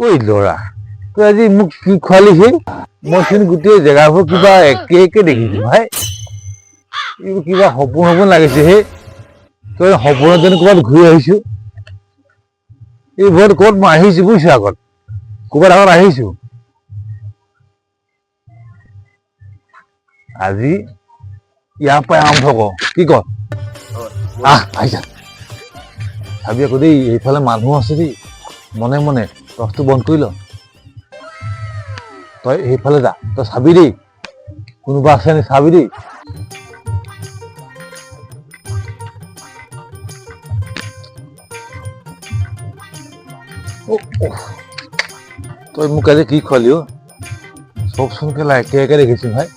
ঐ ল'ৰা তই আজি মোক কি খুৱালিহি মইচোন গোটেই জেগাবোৰ কিবা একে একে দেখিছো ভাই এইবোৰ কিবা সপোন সপোন লাগিছে হে তই সপোনত যেন ক'ৰবাত ঘূৰি আহিছো এইবোৰত ক'ত মই আহিছো বুজিছো আগত ক'ৰবাত আগত আহিছো আজি ইয়াৰ পৰাই আৰম্ভ কৰ কি কৰ আহিছা চাবি আকৌ দেই এইফালে মানুহ আছে দেই মনে মনে ৰসটো বন্ধ কৰি ল তই সেইফালে যা তই চাবি দেই কোনোবা আছে নি চাবি দেই তই মোক আজি কি খুৱালি অ চবচোন কেলা একে একে দেখিছো ভাই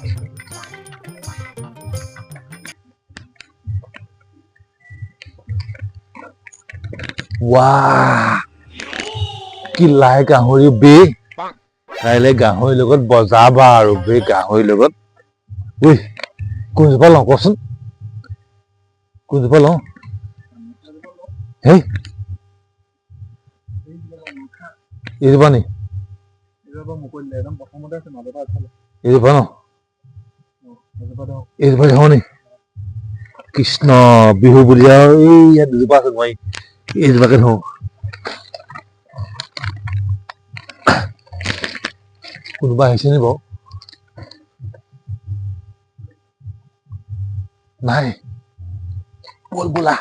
ৱাহ কি লাই গাহৰি বে কাইলৈ গাহৰিৰ লগত বজাবা আৰু বে গাহৰিৰ লগত ঐ কোনজোপা লওঁ কচোন কোনজোপা লওঁ হেই এইজোপা নি এইজোপা ন এইজোপা দেখাও নি কৃষ্ণ বিহু বুলি আৰু এই ইয়াত দুজোপা আছে মই এইজোপাকে ধৰো কোনোবা আহিছে নি বাৰু নাই বল বোলা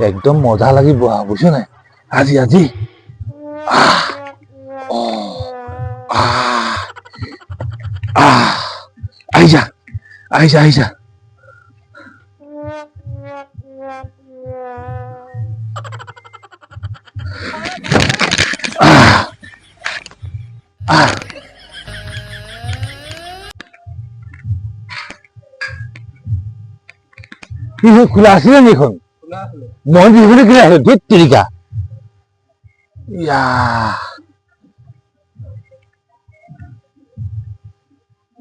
একদম মজা লাগিব বুজিছ নাই আজি আজি আহিছা আহিছা আহিছা খোলা আছিলে নি এখন মই বিহুলে কি আছে ধেত তেৰিকা ইয়া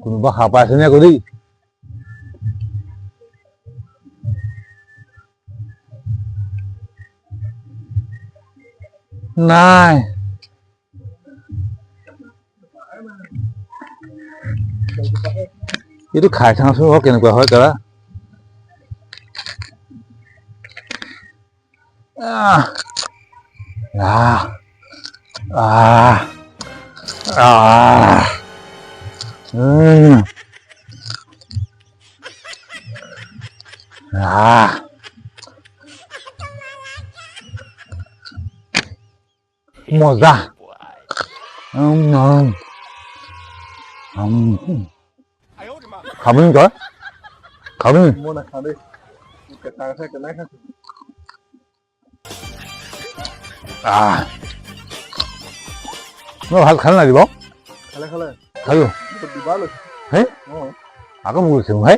কোনোবা সাপ আছে নে আকৌ দেই নাই এইটো খাই চাওঁচোন কেনেকুৱা হয় দাদা মজা খাবি তই খাবি মই নাখাওঁ দেই মই ভাত খালে লাগিব খালে খালে খালো হে আকৌ মোক কৈছে ভাই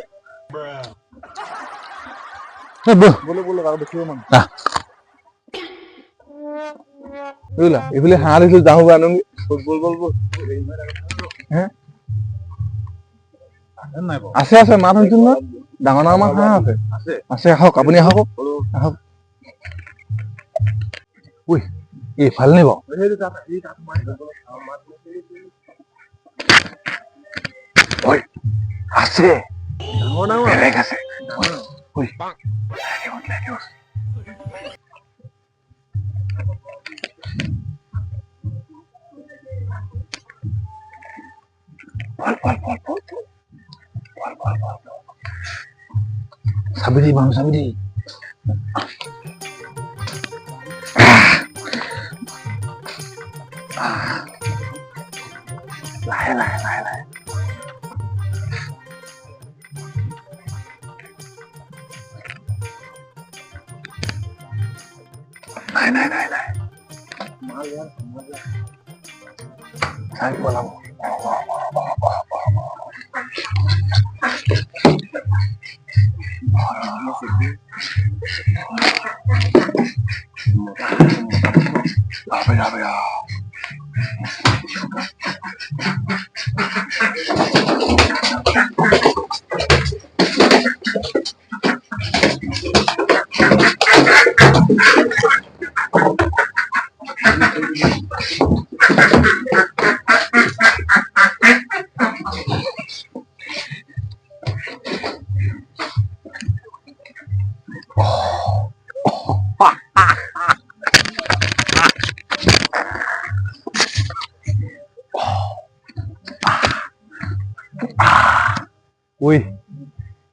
এইফালে হাঁহ দেখিলো যাওঁ আনোগি আছে আছে মাছ আনিছো নহয় ডাঙৰ ডাঙৰ মাছ হাঁহ আছে আছে আহক আপুনি আহক আহক ঐ এইফালে নিব আছে ডাঙৰ ডাঙৰ বেলেগ আছে Sabi bang, sabi di. Lai. Lai. Saya pulang. Apa ya?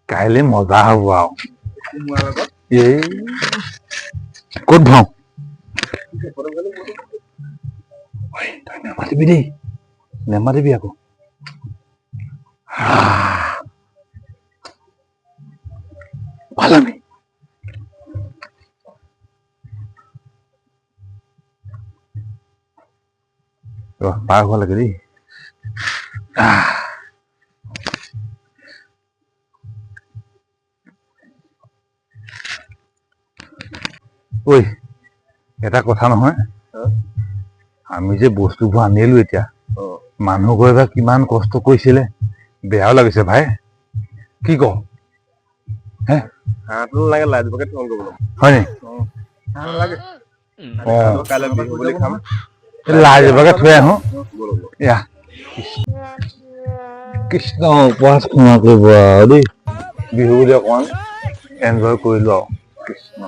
কাইলৈ মজা হ'ব আৰু এই ক'ত ভাও তই নেমাতিবি দেই নেমাতিবি আকৌ ভাল আমি পাৰ হোৱা লাগে দেই ঐ এটা কথা নহয় আমি যে বস্তুবোৰ আনিলো এতিয়া মানুহ গৈ বা কিমান কষ্ট কৰিছিলে বেয়াও লাগিছে ভাই কি ক হে লাগে লাজবাকে ফোন কৰিবলৈ হয় নি নালাগে অ কাইলৈ বিহু বুলি খাম লাজবাকে থৈ আহো এয়া কৃষ্ণ উপবাস ক্ষমা কৰিব আৰু দেই বিহু বুলি অকমান এনজয় কৰিলো আৰু কৃষ্ণ